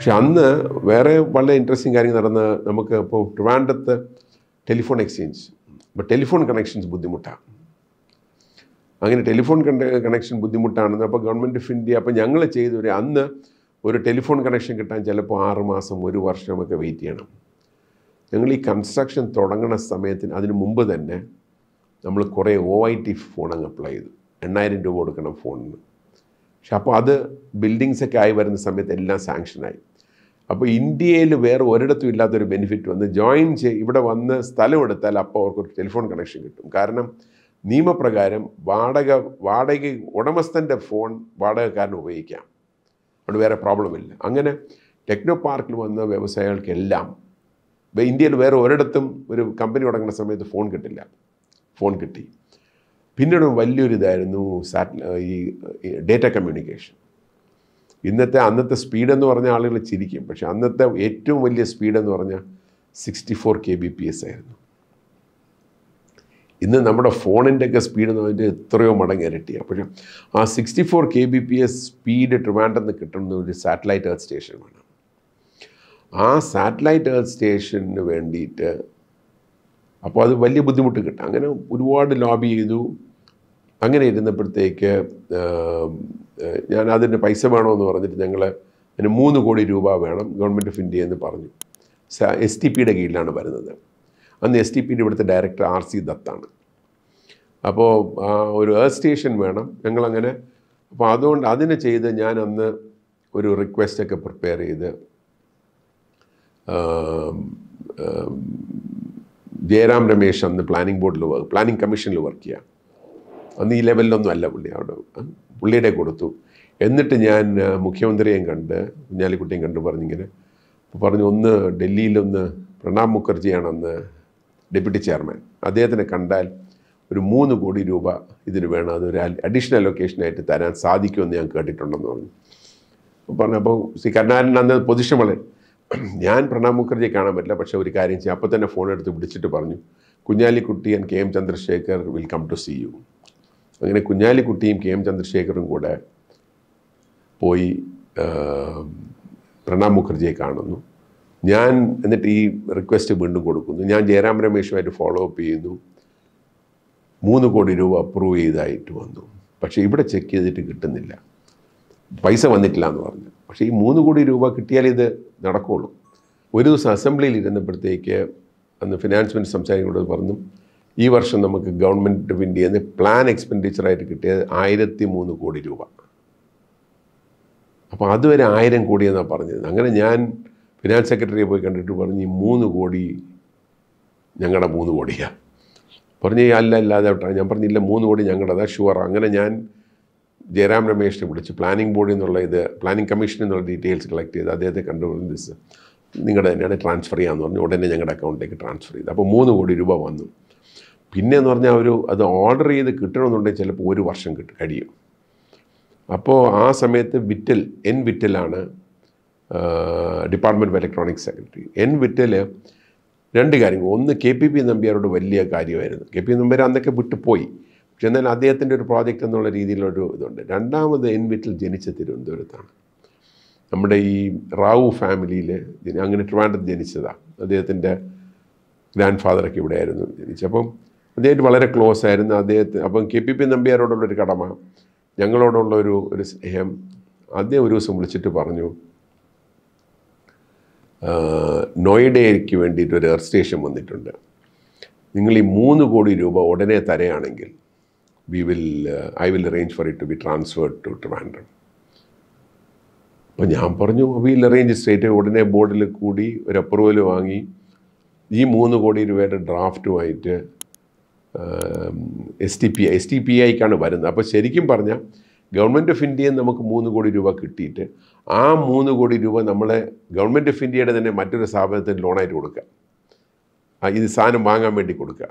പക്ഷെ അന്ന് വേറെ വളരെ ഇൻട്രസ്റ്റിംഗ് കാര്യങ്ങൾ നടന്ന് നമുക്ക് ഇപ്പോൾ ട്രിവാൻഡ്രത്ത് ടെലിഫോൺ എക്സ്ചേഞ്ച്, ഇപ്പോൾ ടെലിഫോൺ കണക്ഷൻസ് ബുദ്ധിമുട്ടാണ്. അങ്ങനെ ടെലിഫോൺ കണക്ഷൻ ബുദ്ധിമുട്ടാണെന്ന് അപ്പോൾ ഗവൺമെൻറ് ഓഫ് ഇന്ത്യ അപ്പോൾ ഞങ്ങൾ ചെയ്തൊരു അന്ന് ഒരു ടെലിഫോൺ കണക്ഷൻ കിട്ടാൻ ചിലപ്പോൾ 6 മാസം 1 വർഷമൊക്കെ വെയിറ്റ് ചെയ്യണം. ഞങ്ങൾ ഈ കൺസ്ട്രക്ഷൻ തുടങ്ങുന്ന സമയത്തിന് അതിന് മുമ്പ് തന്നെ നമ്മൾ കുറേ OIT ഫോൺ അങ്ങ് അപ്ലൈ ചെയ്തു. 8000 രൂപ കൊടുക്കണം ഫോണിന്. പക്ഷെ അപ്പോൾ അത് ബിൽഡിങ്സൊക്കെ ആയി വരുന്ന സമയത്ത് എല്ലാം സാങ്ഷനായി. അപ്പോൾ ഇന്ത്യയിൽ വേറെ ഒരിടത്തും ഇല്ലാത്തൊരു ബെനിഫിറ്റ് വന്ന് ഇവിടെ വന്ന് സ്ഥലം എടുത്താൽ അപ്പോൾ അവർക്കൊരു ടെലിഫോൺ കണക്ഷൻ കിട്ടും. കാരണം നിയമപ്രകാരം വാടക ഉടമസ്ഥൻ്റെ ഫോൺ വാടകക്കാരന് ഉപയോഗിക്കാം, അവിടെ വേറെ പ്രോബ്ലമില്ല. അങ്ങനെ ടെക്നോ പാർക്കിൽ വന്ന വ്യവസായികൾക്കെല്ലാം ഇന്ത്യയിൽ വേറെ ഒരിടത്തും ഒരു കമ്പനി തുടങ്ങുന്ന സമയത്ത് ഫോൺ കിട്ടില്ല, ഫോൺ കിട്ടി. പിന്നീട് വലിയൊരു ഇതായിരുന്നു ഈ ഡേറ്റ കമ്മ്യൂണിക്കേഷൻ. അന്നത്തെ സ്പീഡെന്ന് പറഞ്ഞാൽ ആളുകൾ ചിരിക്കും, പക്ഷേ അന്നത്തെ ഏറ്റവും വലിയ സ്പീഡെന്ന് പറഞ്ഞാൽ 64 kbps ആയിരുന്നു. ഇന്ന് നമ്മുടെ ഫോണിൻ്റെയൊക്കെ സ്പീഡ് എന്ന് പറഞ്ഞാൽ എത്രയോ മടങ്ങ് ഇരട്ടിയാണ്. പക്ഷേ ആ 64 kbps സ്പീഡ് ട്രിവാൻഡ്രത്ത് നിന്ന് കിട്ടുന്ന ഒരു സാറ്റലൈറ്റ് എർത്ത് സ്റ്റേഷൻ വേണം. ആ സാറ്റലൈറ്റ് എർത്ത് സ്റ്റേഷന് വേണ്ടിയിട്ട് അപ്പോൾ അത് വലിയ ബുദ്ധിമുട്ട് കിട്ടും. അങ്ങനെ ഒരുപാട് ലോബി ചെയ്തു. അങ്ങനെ ഇരുന്നപ്പോഴത്തേക്ക് ഞാൻ അതിന് പൈസ വേണമെന്ന് പറഞ്ഞിട്ട് ഞങ്ങൾ അതിന് 3 കോടി രൂപ വേണം ഗവൺമെൻറ് ഓഫ് ഇന്ത്യ എന്ന് പറഞ്ഞു. STPയുടെ കീഴിലാണ് വരുന്നത്. അന്ന് STPയുടെ ഇവിടുത്തെ ഡയറക്ടർ RC ദത്താണ്. അപ്പോൾ ഒരു എർത്ത് സ്റ്റേഷൻ വേണം ഞങ്ങളങ്ങനെ. അപ്പോൾ അതുകൊണ്ട് അതിന് ചെയ്ത് ഞാൻ അന്ന് ഒരു റിക്വസ്റ്റൊക്കെ പ്രിപ്പയർ ചെയ്ത് ജയറാം രമേശ് അന്ന് പ്ലാനിംഗ് കമ്മീഷനിൽ വർക്ക് ചെയ്യുക. അന്ന് ഈ ലെവലിലൊന്നും അല്ല പുള്ളി, അവിടെ പുള്ളിയുടെ കൊടുത്തു. എന്നിട്ട് ഞാൻ മുഖ്യമന്ത്രിയെയും കണ്ട് കുഞ്ഞാലിക്കുട്ടിയും കണ്ട് പറഞ്ഞിങ്ങനെ പറഞ്ഞു, ഒന്ന് ഡൽഹിയിലൊന്ന് പ്രണാബ് മുഖർജിയാണ് അന്ന് ഡെപ്യൂട്ടി ചെയർമാൻ, അദ്ദേഹത്തിനെ കണ്ടാൽ ഒരു 3 കോടി രൂപ ഇതിന് വേണം, അതൊരു അഡീഷണൽ ലൊക്കേഷനായിട്ട് തരാൻ സാധിക്കുമെന്ന് ഞാൻ കേട്ടിട്ടുണ്ടെന്ന് പറഞ്ഞു. പറഞ്ഞപ്പോൾ കരുണാകരൻ അന്ന് പൊസിഷൻ വളരെ, ഞാൻ പ്രണാബ് മുഖർജിയെ കാണാൻ പറ്റില്ല, പക്ഷേ ഒരു കാര്യം ചെയ്യാം. അപ്പോൾ തന്നെ ഫോൺ എടുത്ത് വിളിച്ചിട്ട് പറഞ്ഞു, Kunhalikutty and KM Chandrasekhar will come to see you. അങ്ങനെ കുഞ്ഞാലിക്കുട്ടിയും KM ചന്ദ്രശേഖറും കൂടെ പോയി പ്രണാബ് മുഖർജിയെ കാണുന്നു. ഞാൻ എന്നിട്ട് ഈ റിക്വസ്റ്റ് വീണ്ടും കൊടുക്കുന്നു. ഞാൻ ജയറാം രമേശുമായിട്ട് ഫോളോ അപ്പ് ചെയ്യുന്നു. 3 കോടി രൂപ അപ്രൂവ് ചെയ്തായിട്ട് വന്നു. പക്ഷേ ഇവിടെ ചെക്ക് ചെയ്തിട്ട് കിട്ടുന്നില്ല, പൈസ വന്നിട്ടില്ല എന്ന് പറഞ്ഞു. പക്ഷേ ഈ 3 കോടി രൂപ കിട്ടിയാൽ ഇത് നടക്കുകയുള്ളൂ. ഒരു ദിവസം അസംബ്ലിയിൽ ഇരുന്നപ്പോഴത്തേക്ക് അന്ന് ഫിനാൻസ് മിനിസ്റ്റർ സംസാരിക്കുന്നത് പറഞ്ഞു, ഈ വർഷം നമുക്ക് ഗവൺമെൻറ് ഓഫ് ഇന്ത്യയിൽ പ്ലാൻ എക്സ്പെൻഡിച്ചറായിട്ട് കിട്ടിയത് 1003 കോടി രൂപ. അപ്പോൾ അതുവരെ 1000 കോടി എന്നാണ് പറഞ്ഞത്. അങ്ങനെ ഞാൻ ഫിനാൻസ് സെക്രട്ടറിയെ പോയി കണ്ടിട്ട് പറഞ്ഞു, ഈ 3 കോടി ഞങ്ങളുടെ 3 കോടിയാണ്. പറഞ്ഞ് അല്ലാതെ ഞാൻ പറഞ്ഞില്ല, 3 കോടി ഞങ്ങളുടേതാണ് ഷുവർ. അങ്ങനെ ഞാൻ ജയറാം രമേശിനെ വിളിച്ച് പ്ലാനിംഗ് ബോർഡിൽ നിന്നുള്ള പ്ലാനിംഗ് കമ്മീഷനിൽ നിന്നുള്ള ഡീറ്റെയിൽസ് കളക്ട് ചെയ്ത് അദ്ദേഹത്തെ കണ്ടുകൊണ്ട് നിങ്ങളുടെ തന്നെയാണ് ട്രാൻസ്ഫർ ചെയ്യാമെന്ന് പറഞ്ഞു. ഉടനെ ഞങ്ങളുടെ അക്കൗണ്ടിലേക്ക് ട്രാൻസ്ഫർ ചെയ്തു. അപ്പോൾ 3 കോടി രൂപ വന്നു. പിന്നെയെന്ന് പറഞ്ഞാൽ അത് ഓർഡർ ചെയ്ത് കിട്ടണമെന്നുണ്ടെങ്കിൽ ചിലപ്പോൾ 1 വർഷം കഴിയും. അപ്പോൾ ആ സമയത്ത് വിറ്റലാണ് department of electronics secretary. Vittal 2 കാര്യങ്ങൾ. ഒന്ന് KPP നമ്പ്യാരോട് വലിയ കാര്യമായിരുന്നു. KPP നമ്പ്യാർ അന്നൊക്കെ വിട്ടുപോയി, പക്ഷെ എന്നാൽ അദ്ദേഹത്തിൻ്റെ ഒരു പ്രോജക്റ്റ് എന്നുള്ള രീതിയിലൊരു ഇതുണ്ട്. രണ്ടാമത് വിറ്റൽ ജനിച്ച തിരുവനന്തപുരത്താണ്. നമ്മുടെ ഈ റാവു ഫാമിലിയിൽ അങ്ങനെ ട്രിവാൻഡ്രത്ത് ജനിച്ചതാണ്. അദ്ദേഹത്തിൻ്റെ ഗ്രാൻഡ് ഫാദറൊക്കെ ഇവിടെ ആയിരുന്നു ജനിച്ചപ്പം അദ്ദേഹത്തിന് വളരെ ക്ലോസ് ആയിരുന്നു അദ്ദേഹത്തിന്. അപ്പം KPP നമ്പ്യാരോടുള്ളൊരു കടമ, ഞങ്ങളോടുള്ള ഒരു സ്നേഹം. അദ്ദേഹം ഒരു ദിവസം വിളിച്ചിട്ട് പറഞ്ഞു, നോയിഡയ്ക്ക് വേണ്ടിയിട്ട് ഒരു എർത്ത് സ്റ്റേഷൻ വന്നിട്ടുണ്ട്, നിങ്ങൾ ഈ 3 കോടി രൂപ ഉടനെ തരയാണെങ്കിൽ I will arrange for it to be transferred to Trivandrum. അപ്പോൾ ഞാൻ പറഞ്ഞു, വിൽ അറേഞ്ച് സ്ട്രേറ്റ്. ഉടനെ ബോർഡിൽ കൂടി ഒരു അപ്രൂവൽ വാങ്ങി ഈ 3 കോടി രൂപയുടെ ഡ്രാഫ്റ്റുമായിട്ട് STPIക്കാണ് വരുന്നത്. അപ്പോൾ ശരിക്കും പറഞ്ഞാൽ ഗവൺമെൻറ് ഓഫ് ഇന്ത്യയിൽ നമുക്ക് 3 കോടി രൂപ കിട്ടിയിട്ട് ആ 3 കോടി രൂപ നമ്മളെ ഗവൺമെൻറ് ഓഫ് ഇന്ത്യയുടെ തന്നെ മറ്റൊരു സ്ഥാപനത്തിന് ലോണായിട്ട് കൊടുക്കുക, ഇത് സാധനം വാങ്ങാൻ വേണ്ടി കൊടുക്കുക.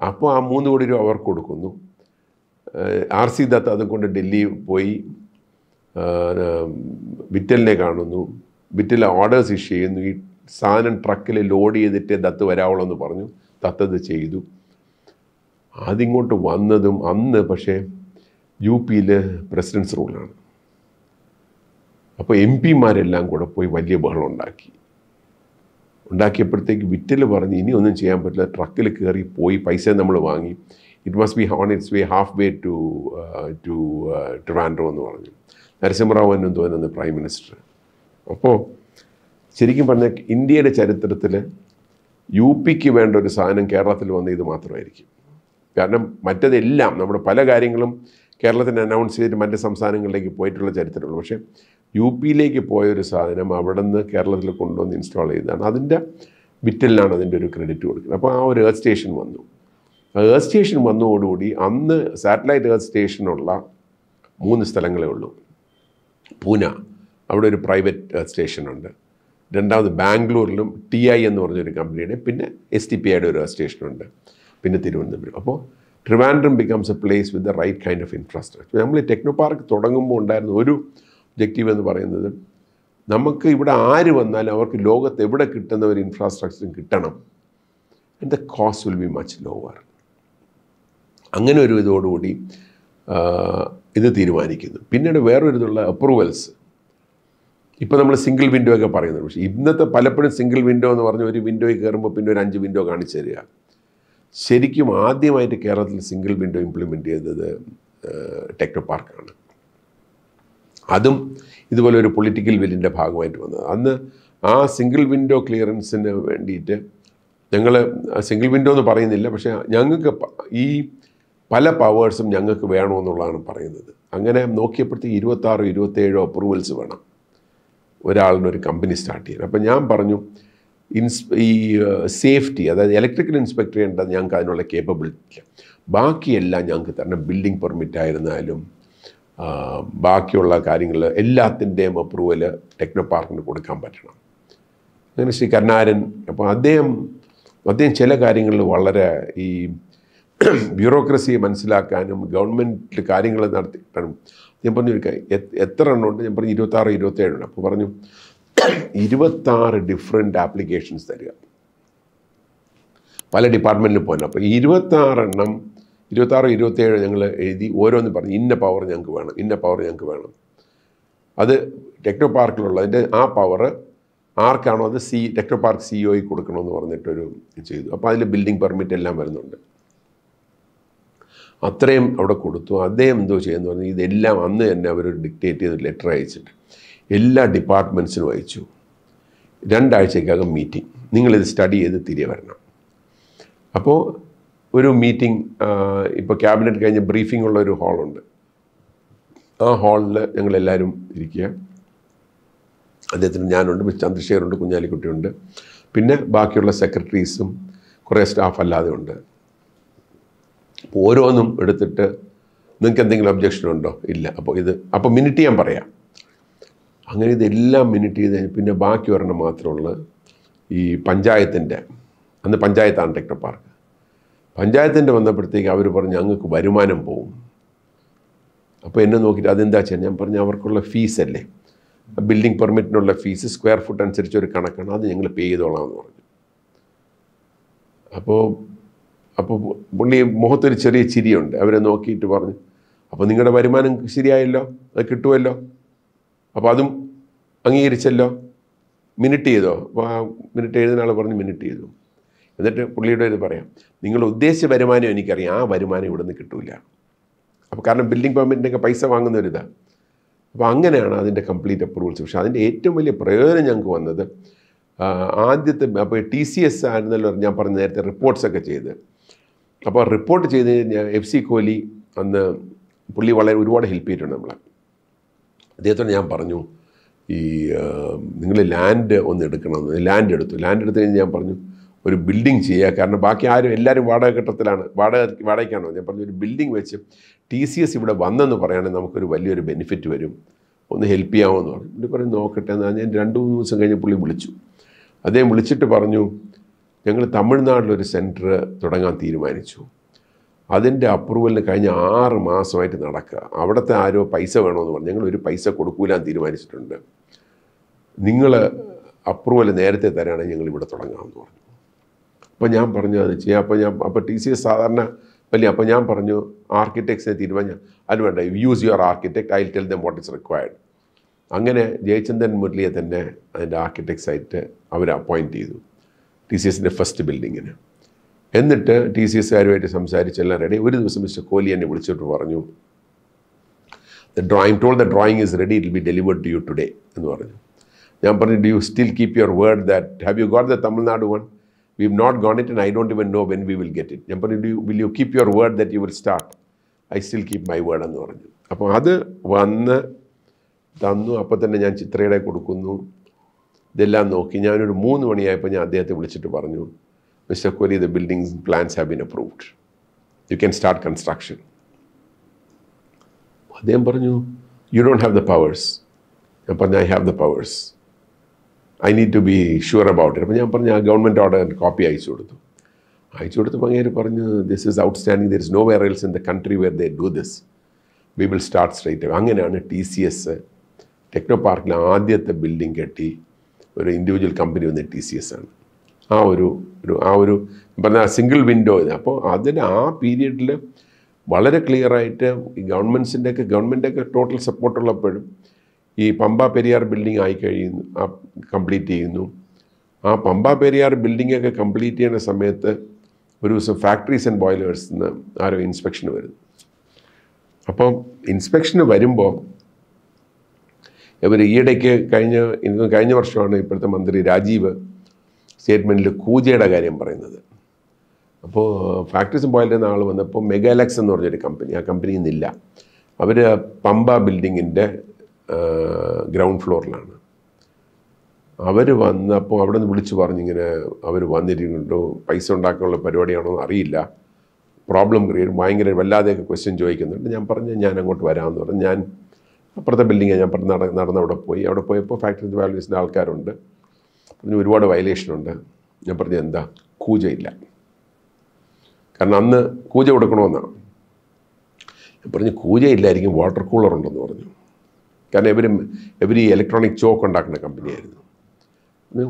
അപ്പോൾ ആ 3 കോടി രൂപ അവർക്ക് കൊടുക്കുന്നു. RC ദത്ത് അതും കൊണ്ട് ഡൽഹി പോയി വിറ്റലിനെ കാണുന്നു. വിറ്റൽ ഓർഡേഴ്സ് ഇഷ്യൂ ചെയ്യുന്നു. ഈ സാധനം ട്രക്കിൽ ലോഡ് ചെയ്തിട്ട് ദത്ത് വരാവുള്ളൂ എന്ന് പറഞ്ഞു. ദത്തത് ചെയ്തു. അതിങ്ങോട്ട് വന്നതും അന്ന് പക്ഷേ UPയിൽ പ്രസിഡൻസ് റൂളാണ്. അപ്പോൾ MP മാരെല്ലാം കൂടെ പോയി വലിയ ബഹളം ഉണ്ടാക്കിയപ്പോഴത്തേക്ക് വിറ്റൽ പറഞ്ഞ് ഇനി ഒന്നും ചെയ്യാൻ പറ്റില്ല, ട്രക്കിൽ കയറി പോയി പൈസ നമ്മൾ വാങ്ങി, it must be on its way half way to Trivandrum എന്ന് പറഞ്ഞു. നരസിംഹറാവു എന്നും തോന്നുന്നത് പ്രൈം മിനിസ്റ്റർ. അപ്പോൾ ശരിക്കും പറഞ്ഞാൽ ഇന്ത്യയുടെ ചരിത്രത്തിൽ UP വേണ്ട ഒരു സാധനം കേരളത്തിൽ വന്ന ഇത് മാത്രമായിരിക്കും. കാരണം മറ്റതെല്ലാം നമ്മുടെ പല കാര്യങ്ങളും കേരളത്തിന് അനൗൺസ് ചെയ്തിട്ട് മറ്റ് സംസ്ഥാനങ്ങളിലേക്ക് പോയിട്ടുള്ള ചരിത്രമുള്ളൂ. പക്ഷേ UP പോയൊരു സാധനം അവിടെ നിന്ന് കേരളത്തിൽ കൊണ്ടുവന്ന് ഇൻസ്റ്റാൾ ചെയ്തതാണ്. അതിൻ്റെ വിറ്റലിനാണ് അതിൻ്റെ ഒരു ക്രെഡിറ്റ് കൊടുക്കുന്നത്. അപ്പോൾ ആ ഒരു എർത്ത് സ്റ്റേഷൻ വന്നു. ആ എർത്ത് സ്റ്റേഷൻ വന്നതോടുകൂടി അന്ന് സാറ്റലൈറ്റ് എർത്ത് സ്റ്റേഷനുള്ള 3 സ്ഥലങ്ങളേ ഉള്ളൂ. പൂന, അവിടെ ഒരു പ്രൈവറ്റ് എർത്ത് സ്റ്റേഷനുണ്ട്. രണ്ടാമത് ബാംഗ്ലൂരിലും TI എന്ന് പറഞ്ഞൊരു കമ്പനിയുടെ, പിന്നെ STPIയുടെ ഒരു എർത്ത് സ്റ്റേഷനുണ്ട്, പിന്നെ തിരുവനന്തപുരം. അപ്പോൾ Trivandrum becomes a place with the right kind of infrastructure. നമ്മൾ ടെക്നോ പാർക്ക് തുടങ്ങുമ്പോൾ ഉണ്ടായിരുന്ന ഒരു ഒബ്ജക്റ്റീവ് എന്ന് പറയുന്നത് നമുക്ക് ഇവിടെ ആര് വന്നാലും അവർക്ക് ലോകത്ത് എവിടെ കിട്ടുന്ന ഒരു ഇൻഫ്രാസ്ട്രക്ചറും കിട്ടണം, and the cost will be much lower. അങ്ങനെ ഒരു ഇതോടുകൂടി ഇത് തീരുമാനിക്കുന്നു. പിന്നീട് വേറൊരു ഇതുള്ള അപ്രൂവൽസ്. ഇപ്പോൾ നമ്മൾ സിംഗിൾ വിൻഡോ ഒക്കെ പറയുന്നത്, പക്ഷേ ഇന്നത്തെ പലപ്പോഴും സിംഗിൾ വിൻഡോ എന്ന് പറഞ്ഞ് ഒരു വിൻഡോയിൽ കയറുമ്പോൾ പിന്നെ ഒരു 5 വിൻഡോ കാണിച്ചു തരിക. ശരിക്കും ആദ്യമായിട്ട് കേരളത്തിൽ സിംഗിൾ വിൻഡോ ഇംപ്ലിമെൻ്റ് ചെയ്തത് ടെക്നോ പാർക്കാണ്. അതും ഇതുപോലെ ഒരു പൊളിറ്റിക്കൽ വില്ലിൻ്റെ ഭാഗമായിട്ട് വന്നത്. അന്ന് ആ സിംഗിൾ വിൻഡോ ക്ലിയറൻസിന് വേണ്ടിയിട്ട് ഞങ്ങൾ സിംഗിൾ വിൻഡോ എന്ന് പറയുന്നില്ല, പക്ഷേ ഞങ്ങൾക്ക് ഈ പല പവേഴ്സും ഞങ്ങൾക്ക് വേണമെന്നുള്ളതാണ് പറയുന്നത്. അങ്ങനെ നോക്കിയപ്പോഴത്തേക്ക് 26-27 അപ്രൂവൽസ് വേണം ഒരാളിനൊരു കമ്പനി സ്റ്റാർട്ട് ചെയ്യാൻ. അപ്പം ഞാൻ പറഞ്ഞു ഈ സേഫ്റ്റി, അതായത് ഇലക്ട്രിക്കൽ ഇൻസ്പെക്ടർ ചെയ്യേണ്ടത് ഞങ്ങൾക്ക് അതിനുള്ള കേപ്പബിലിറ്റി ഇല്ല, ബാക്കിയെല്ലാം ഞങ്ങൾക്ക് തരണം. ബിൽഡിംഗ് പെർമിറ്റ് ആയിരുന്നാലും ബാക്കിയുള്ള കാര്യങ്ങൾ എല്ലാത്തിൻ്റെയും അപ്രൂവൽ ടെക്നോ പാർക്കിന് കൊടുക്കാൻ പറ്റണം. അങ്ങനെ ശ്രീ കരുണാകരൻ, അപ്പോൾ അദ്ദേഹം ചില കാര്യങ്ങളിൽ വളരെ ഈ ബ്യൂറോക്രസിയെ മനസ്സിലാക്കാനും ഗവൺമെൻറ്റിൽ കാര്യങ്ങൾ നടത്തിക്കാനും ഞാൻ പറഞ്ഞു എത്ര എണ്ണമുണ്ട്, ഞാൻ പറഞ്ഞു 26-27 ഉണ്ട്. അപ്പോൾ പറഞ്ഞു 26 ഡിഫറെൻ്റ് ആപ്ലിക്കേഷൻസ് തരിക, പല ഡിപ്പാർട്ട്മെൻറ്റിൽ പോകാൻ. അപ്പോൾ 26-27 ഞങ്ങൾ എഴുതി ഓരോന്ന് പറഞ്ഞു ഇന്ന പവർ ഞങ്ങൾക്ക് വേണം, ഇന്ന പവർ ഞങ്ങൾക്ക് വേണം. അത് ടെക്നോ പാർക്കിലുള്ളതിൻ്റെ ആ പവർ ആർക്കാണോ അത് ടെക്നോ പാർക്ക് CEO കൊടുക്കണമെന്ന് പറഞ്ഞിട്ടൊരു ചെയ്തു. അപ്പോൾ അതിൽ ബിൽഡിംഗ് പെർമിറ്റ് എല്ലാം വരുന്നുണ്ട്. അത്രയും അവിടെ കൊടുത്തു. അദ്ദേഹം എന്തോ ചെയ്യുന്നു പറഞ്ഞു ഇതെല്ലാം അന്ന് തന്നെ അവരൊരു ഡിക്റ്റേറ്റ് ചെയ്ത് ലെറ്റർ അയച്ചിട്ട് എല്ലാ ഡിപ്പാർട്ട്മെൻറ്റ്സിനും അയച്ചു. 2 ആഴ്ചക്കകം മീറ്റിംഗ്, നിങ്ങളിത് സ്റ്റഡി ചെയ്ത് തിരികെ വരണം. അപ്പോൾ ഒരു മീറ്റിംഗ്, ഇപ്പോൾ ക്യാബിനറ്റ് കഴിഞ്ഞ് ബ്രീഫിംഗ് ഉള്ള ഒരു ഹാളുണ്ട്. ആ ഹാളിൽ ഞങ്ങളെല്ലാവരും ഇരിക്കുക. അദ്ദേഹത്തിന് ഞാനുണ്ട്, ചന്ദ്രശേഖറുണ്ട്, കുഞ്ഞാലിക്കുട്ടിയുണ്ട്, പിന്നെ ബാക്കിയുള്ള സെക്രട്ടറീസും കുറേ സ്റ്റാഫ് അല്ലാതെ ഉണ്ട്. അപ്പോൾ ഓരോന്നും എടുത്തിട്ട് നിങ്ങൾക്ക് എന്തെങ്കിലും ഒബ്ജക്ഷൻ ഉണ്ടോ? ഇല്ല. അപ്പോൾ മിനിറ്റ് ഞാൻ പറയാം. അങ്ങനെ ഇതെല്ലാം മിനിറ്റ് ചെയ്ത് പിന്നെ ബാക്കി ഒരെണ്ണം മാത്രമുള്ള ഈ പഞ്ചായത്തിൻ്റെ, അന്ന് പഞ്ചായത്താണ് ടെക്നോ പാർക്ക്. പഞ്ചായത്തിൻ്റെ വന്നപ്പോഴത്തേക്ക് അവർ പറഞ്ഞു ഞങ്ങൾക്ക് വരുമാനം പോവും. അപ്പോൾ എന്നെ നോക്കിയിട്ട് അതെന്താ ചെയ്യാൻ? ഞാൻ പറഞ്ഞു അവർക്കുള്ള ഫീസല്ലേ, ബിൽഡിംഗ് പെർമിറ്റിനുള്ള ഫീസ് സ്ക്വയർ ഫുട്ട് അനുസരിച്ച് ഒരു കണക്കാണ്, അത് ഞങ്ങൾ പേ ചെയ്തോളാം എന്ന് പറഞ്ഞു. അപ്പോൾ പുള്ളി മുഖത്തൊരു ചെറിയ ചിരിയുണ്ട്. അവരെ നോക്കിയിട്ട് പറഞ്ഞു അപ്പോൾ നിങ്ങളുടെ വരുമാനം ശരിയായല്ലോ, അത് കിട്ടുമല്ലോ, അപ്പോൾ അതും അംഗീകരിച്ചല്ലോ, മിനിറ്റ് ചെയ്തോ? അപ്പോൾ ആ മിനിറ്റ് എഴുതുന്ന ആൾ പറഞ്ഞു മിനിറ്റ് ചെയ്തു. എന്നിട്ട് പുള്ളിയുടെ ഇത് പറയാം, നിങ്ങൾ ഉദ്ദേശിച്ച വരുമാനം എനിക്കറിയാം, ആ വരുമാനം ഇവിടെ നിന്ന് കിട്ടില്ല. അപ്പോൾ കാരണം ബിൽഡിംഗ് പെർമിറ്റിൻ്റെയൊക്കെ പൈസ വാങ്ങുന്നൊരിതാണ്. അപ്പോൾ അങ്ങനെയാണ് അതിൻ്റെ കംപ്ലീറ്റ് അപ്രൂവൽസ്. പക്ഷേ അതിൻ്റെ ഏറ്റവും വലിയ പ്രയോജനം ഞങ്ങൾക്ക് വന്നത് ആദ്യത്തെ, അപ്പോൾ TCS ആയിരുന്നല്ലോ ഞാൻ പറഞ്ഞ നേരത്തെ റിപ്പോർട്ട്സൊക്കെ ചെയ്ത്. അപ്പോൾ റിപ്പോർട്ട് ചെയ്ത് കഴിഞ്ഞാൽ FC കോഹ്ലി അന്ന് പുള്ളി ഒരുപാട് ഹെൽപ്പ് ചെയ്തിട്ടുണ്ട് നമ്മളെ. അദ്ദേഹത്തോട് ഞാൻ പറഞ്ഞു നിങ്ങൾ ലാൻഡ് ഒന്ന് എടുക്കണമെന്ന്. ലാൻഡ് എടുത്തു കഴിഞ്ഞ് ഞാൻ പറഞ്ഞു ഒരു ബിൽഡിംഗ് ചെയ്യുക, കാരണം ബാക്കി എല്ലാവരും വാടക ഘട്ടത്തിലാണ്, വാടകയ്ക്കാണോ. ഞാൻ പറഞ്ഞു ഒരു ബിൽഡിംഗ് വെച്ച് TCS ഇവിടെ വന്നെന്ന് പറയുകയാണെങ്കിൽ നമുക്കൊരു വലിയൊരു ബെനിഫിറ്റ് വരും, ഒന്ന് ഹെൽപ്പ് ചെയ്യാമെന്ന് പറഞ്ഞു. പുള്ളി പറഞ്ഞു നോക്കട്ടെ എന്നാൽ. ഞാൻ 2-3 ദിവസം കഴിഞ്ഞ് പുള്ളി വിളിച്ചു. അദ്ദേഹം വിളിച്ചിട്ട് പറഞ്ഞു ഞങ്ങൾ തമിഴ്നാട്ടിലൊരു സെൻറ്റർ തുടങ്ങാൻ തീരുമാനിച്ചു, അതിൻ്റെ അപ്രൂവലിന് കഴിഞ്ഞ 6 മാസമായിട്ട് നടക്കുക, അവിടുത്തെ ആരോ പൈസ വേണമെന്ന് പറഞ്ഞു, ഞങ്ങളൊരു പൈസ കൊടുക്കൂലാൻ തീരുമാനിച്ചിട്ടുണ്ട്, നിങ്ങൾ അപ്രൂവൽ നേരത്തെ തരാണെങ്കിൽ ഞങ്ങൾ ഇവിടെ തുടങ്ങാമെന്ന് പറഞ്ഞു. അപ്പോൾ ഞാൻ പറഞ്ഞു അത് ചെയ്യാം. അപ്പോൾ TCS സാധാരണ വലിയ, അപ്പോൾ ഞാൻ പറഞ്ഞു ആർക്കിടെക്ട്സിനെ തീരുമാനിച്ചു, അത് വേണ്ട, use your architect, I will tell them what is required. അങ്ങനെ ജയചന്ദ്രൻ മുരളിയെ തന്നെ അതിൻ്റെ ആർക്കിടെക്ട്സായിട്ട് അവർ അപ്പോയിൻറ്റ് ചെയ്തു TCSൻ്റെ ഫസ്റ്റ് ബിൽഡിങ്ങിന്. എന്നിട്ട് TCSകാരുമായിട്ട് സംസാരിച്ചെല്ലാം റെഡി. ഒരു ദിവസം മിസ്റ്റർ കോഹ്ലി എന്നെ വിളിച്ചിട്ട് പറഞ്ഞു, the drawing is ready, it will be delivered to you today എന്ന് പറഞ്ഞു. ഞാൻ പറഞ്ഞു, do you still keep your word that, have you got the Tamil Nadu one? We have not got it and I don't even know when we will get it. ഞാൻ പറഞ്ഞു, will you keep your word that you will start? I still keep my word എന്ന് പറഞ്ഞു. അപ്പോൾ അത് വന്ന് തന്നു. അപ്പോൾ തന്നെ ഞാൻ ചിത്രയുടെ കൊടുക്കുന്നു. ഇതെല്ലാം നോക്കി ഞാനൊരു 3 മണിയായപ്പോൾ ഞാൻ അദ്ദേഹത്തെ വിളിച്ചിട്ട് പറഞ്ഞു, mister Kohli, the building plans have been approved. You can start construction. അദ്ദേഹം പറഞ്ഞു, you don't have the powers. ഞാൻ പറഞ്ഞു, I have the powers. I need to be sure about it. അപ്പോൾ ഞാൻ പറഞ്ഞു, ആ ഗവൺമെൻറ് ഓർഡർ കോപ്പി അയച്ചു കൊടുത്തപ്പോൾ അങ്ങേര് പറഞ്ഞു, this is outstanding, there is nowhere else in the country where they do this. We will start straight away. അങ്ങനെയാണ് TCS techno പാർക്കിലെ ആദ്യത്തെ ബിൽഡിംഗ് കെട്ടി ഒരു ഇൻഡിവിജ്വൽ കമ്പനി വന്ന TCS ആണ്. ആ ഒരു പറഞ്ഞ സിംഗിൾ വിൻഡോ ഇത്. അപ്പോൾ അതിന് ആ പീരീഡിൽ വളരെ ക്ലിയറായിട്ട് ഈ ഗവൺമെൻറ്റൊക്കെ ടോട്ടൽ സപ്പോർട്ടുള്ളപ്പോഴും ഈ പമ്പ പെരിയാർ ബിൽഡിംഗ് ആയി കഴിയുന്നു, കംപ്ലീറ്റ് ചെയ്യുന്നു. ആ പമ്പ പെരിയാർ ബിൽഡിങ്ങൊക്കെ കംപ്ലീറ്റ് ചെയ്യുന്ന സമയത്ത് ഒരു ദിവസം ഫാക്ടറീസ് ആൻഡ് ബോയിലേഴ്സ് നിന്ന് ആരോ ഇൻസ്പെക്ഷന് വരുന്നു. അപ്പം ഇൻസ്പെക്ഷന് വരുമ്പോൾ ഇവർ ഈയിടയ്ക്ക് കഴിഞ്ഞ വർഷമാണ് ഇപ്പോഴത്തെ മന്ത്രി രാജീവ് സ്റ്റേറ്റ്മെൻറ്റിൽ കൂജയുടെ കാര്യം പറയുന്നത്. അപ്പോൾ ഫാക്ടറീസ് ആൻഡ് ബോയിലറിൽ നിന്ന് ആൾ വന്നപ്പോൾ മെഗാലക്സ് എന്ന് പറഞ്ഞൊരു കമ്പനി, ആ കമ്പനി ഇന്നില്ല. അവർ പമ്പ ബിൽഡിങ്ങിൻ്റെ ഗ്രൗണ്ട് ഫ്ലോറിലാണ്. അവർ വന്നപ്പോൾ അവിടെ നിന്ന് വിളിച്ച് പറഞ്ഞിങ്ങനെ അവർ വന്നിരിക്കുന്നുണ്ടോ, പൈസ ഉണ്ടാക്കാനുള്ള പരിപാടിയാണോ എന്ന് അറിയില്ല, പ്രോബ്ലം ക്രിയേറ്റ് ഭയങ്കര വല്ലാതെയൊക്കെ ക്വസ്റ്റ്യൻ ചോദിക്കുന്നുണ്ട്. ഞാൻ പറഞ്ഞു ഞാൻ അങ്ങോട്ട് വരാമെന്ന് പറഞ്ഞു. ഞാൻ അപ്പുറത്തെ ബിൽഡിങ്ങാണ് ഞാൻ നടന്ന് അവിടെ പോയപ്പോൾ ഫാക്ടറി വാല്യൂസിൻ്റെ ആൾക്കാരുണ്ട്. പറഞ്ഞു ഒരുപാട് വയലേഷനുണ്ട്. ഞാൻ പറഞ്ഞു എന്താ? കൂജയില്ല, കാരണം അന്ന് കൂജ കൊടുക്കണമെന്നാണ്. ഞാൻ പറഞ്ഞു കൂജയില്ലായിരിക്കും, വാട്ടർ കൂളർ ഉണ്ടെന്ന് പറഞ്ഞു. കാരണം ഇവർ ഈ ഇലക്ട്രോണിക് ചോക്ക് ഉണ്ടാക്കുന്ന കമ്പനിയായിരുന്നു.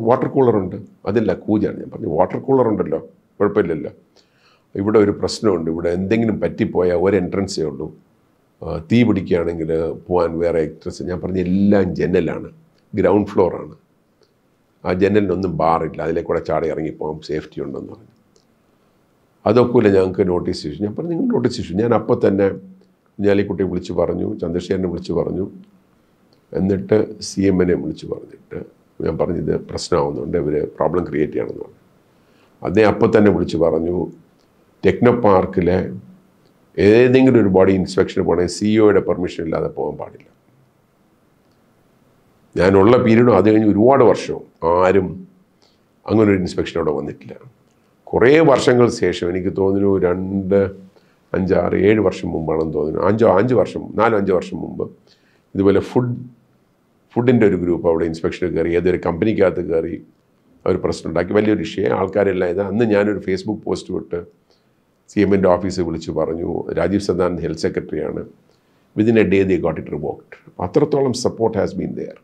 വാട്ടർ കൂളറുണ്ട്, അതില്ല കൂജാണ്. ഞാൻ പറഞ്ഞു വാട്ടർ കൂളർ ഉണ്ടല്ലോ, കുഴപ്പമില്ലല്ലോ. ഇവിടെ ഒരു പ്രശ്നമുണ്ട്, ഇവിടെ എന്തെങ്കിലും പറ്റിപ്പോയാൽ ഒരു എൻട്രൻസേ ഉള്ളൂ, തീ പിടിക്കുകയാണെങ്കിൽ പോകാൻ വേറെ എക്ട്രസ്. ഞാൻ പറഞ്ഞ എല്ലാം ജനലാണ്, ഗ്രൗണ്ട് ഫ്ലോറാണ്, ആ ജനലിനൊന്നും ബാറില്ല, അതിലെ കൂടെ ചാടി ഇറങ്ങിപ്പോകാം, സേഫ്റ്റി ഉണ്ടെന്ന് പറഞ്ഞു. അതൊക്കെയില്ല, ഞങ്ങൾക്ക് നോട്ടീസ് ഇഷ്യൂ. ഞാൻ പറഞ്ഞു നിങ്ങൾ നോട്ടീസ് ഇഷ്യൂ. ഞാൻ അപ്പോൾ തന്നെ കുഞ്ഞാലിക്കുട്ടിയെ വിളിച്ച് പറഞ്ഞു, ചന്ദ്രശേഖരനെ വിളിച്ച് പറഞ്ഞു, എന്നിട്ട് CMനെ വിളിച്ച് പറഞ്ഞിട്ട് ഞാൻ പറഞ്ഞു ഇത് പ്രശ്നമാവുന്നുണ്ട്, ഇവർ പ്രോബ്ലം ക്രിയേറ്റ് ചെയ്യണമെന്ന് പറഞ്ഞു. അദ്ദേഹം അപ്പോൾ തന്നെ വിളിച്ച് പറഞ്ഞു ടെക്നോ പാർക്കിലെ ഏതെങ്കിലും ഒരു ബോഡി ഇൻസ്പെക്ഷന് പോകണമെങ്കിൽ CEOയുടെ പെർമിഷൻ ഇല്ലാതെ പോകാൻ പാടില്ല. ഞാനുള്ള പീരീഡും അത് കഴിഞ്ഞ് ഒരുപാട് വർഷവും ആരും അങ്ങനൊരു ഇൻസ്പെക്ഷൻ അവിടെ വന്നിട്ടില്ല. കുറേ വർഷങ്ങൾക്ക് ശേഷം എനിക്ക് തോന്നുന്നു 2, 5, 6, 7 വർഷം മുമ്പാണെന്ന് തോന്നുന്നു, 4-5 വർഷം മുമ്പ് ഇതുപോലെ ഫുഡിൻ്റെ ഒരു ഗ്രൂപ്പ് അവിടെ ഇൻസ്പെക്ഷന് കയറി, ഏതൊരു കമ്പനിക്കകത്ത് കയറി അവർ പ്രശ്നം ഉണ്ടാക്കി, വലിയൊരു ഇഷ്യൂ. ആൾക്കാരെല്ലാം ഇത് അന്ന് ഞാനൊരു ഫേസ്ബുക്ക് പോസ്റ്റ് വിട്ട് CMൻ്റെ ഓഫീസിൽ വിളിച്ച് പറഞ്ഞു, രാജീവ് സദാനന്ദ് ഹെൽത്ത് സെക്രട്ടറിയാണ്, within A day they got it revoked. അത്രത്തോളം സപ്പോർട്ട് ഹാസ് ബീൻ ദെയർ.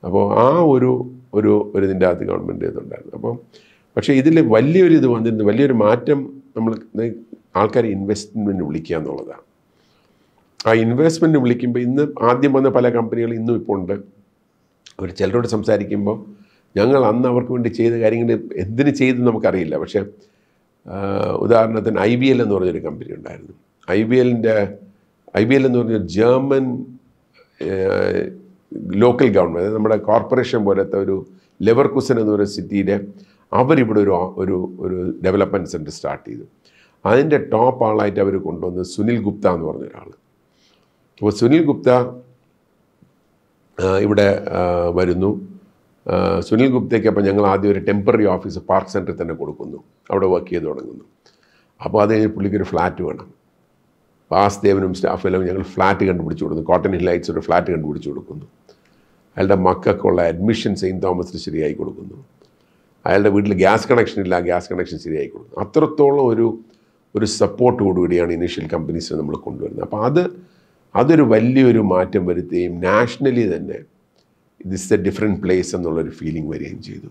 അപ്പോൾ ആ ഒരു ഇതിൻ്റെ അകത്ത് ഗവൺമെൻറ് ഇതുണ്ടായിരുന്നു. അപ്പം പക്ഷേ ഇതിൽ വലിയൊരു വന്നിരുന്നു, വലിയൊരു മാറ്റം നമ്മൾ ആൾക്കാരെ ഇൻവെസ്റ്റ്മെൻറ്റ് വിളിക്കുക എന്നുള്ളതാണ്. ആ ഇൻവെസ്റ്റ്മെൻറ്റ് വിളിക്കുമ്പോൾ ഇന്ന് ആദ്യം വന്ന പല കമ്പനികളും ഇന്നും ഇപ്പോൾ ഉണ്ട്. അവർ ചിലരോട് സംസാരിക്കുമ്പോൾ ഞങ്ങൾ അന്ന് അവർക്ക് വേണ്ടി ചെയ്ത കാര്യങ്ങൾ എന്തിനു ചെയ്തെന്ന് നമുക്കറിയില്ല. പക്ഷേ ഉദാഹരണത്തിന് IBL എന്ന് പറഞ്ഞൊരു കമ്പനി ഉണ്ടായിരുന്നു. IBL എന്ന് പറഞ്ഞൊരു ജർമ്മൻ ലോക്കൽ ഗവൺമെൻറ്, അതായത് നമ്മുടെ കോർപ്പറേഷൻ പോലത്തെ ഒരു ലെവർകുസൻ എന്ന് പറയുന്ന സിറ്റിയിലെ അവരിവിടെ ഒരു ഡെവലപ്മെൻറ്റ് സെൻറ്റർ സ്റ്റാർട്ട് ചെയ്തു. അതിൻ്റെ ടോപ്പ് ആളായിട്ട് അവർ കൊണ്ടുവന്ന് സുനിൽ ഗുപ്ത എന്ന് പറഞ്ഞൊരാൾ. അപ്പോൾ സുനിൽ ഗുപ്ത ഇവിടെ വരുന്നു. സുനിൽ ഗുപ്തയ്ക്ക് അപ്പോൾ ഞങ്ങൾ ആദ്യം ഒരു ടെമ്പററി ഓഫീസ് പാർക്ക് സെൻറ്ററിൽ തന്നെ കൊടുക്കുന്നു, അവിടെ വർക്ക് ചെയ്ത് തുടങ്ങുന്നു. അപ്പോൾ അത് കഴിഞ്ഞ് പുള്ളിക്കൊരു ഫ്ലാറ്റ് വേണം. വാസുദേവനും സ്റ്റാഫെല്ലാം ഞങ്ങൾ ഫ്ലാറ്റ് കണ്ടുപിടിച്ച് കൊടുക്കുന്നു, കോട്ടൺ ഹിൽ ഹൈറ്റ്സ് ഒരു ഫ്ലാറ്റ് കണ്ടുപിടിച്ച് കൊടുക്കുന്നു. അയാളുടെ മക്കൾക്കുള്ള അഡ്മിഷൻ സെയിൻറ്റ് തോമസിൽ ശരിയായി കൊടുക്കുന്നു. അയാളുടെ വീട്ടിൽ ഗ്യാസ് കണക്ഷൻ ഇല്ല, ഗ്യാസ് കണക്ഷൻ ശരിയായി കൊടുക്കുന്നു. അത്രത്തോളം ഒരു സപ്പോർട്ടോടുകൂടിയാണ് ഇനീഷ്യൽ കമ്പനീസിനെ നമ്മൾ കൊണ്ടുവരുന്നത്. അപ്പോൾ അതൊരു വലിയൊരു മാറ്റം വരുത്തുകയും നാഷണലി തന്നെ ദിസ് എ ഡിഫറെൻറ്റ് പ്ലേസ് എന്നുള്ളൊരു ഫീലിംഗ് വരികയും ചെയ്തു.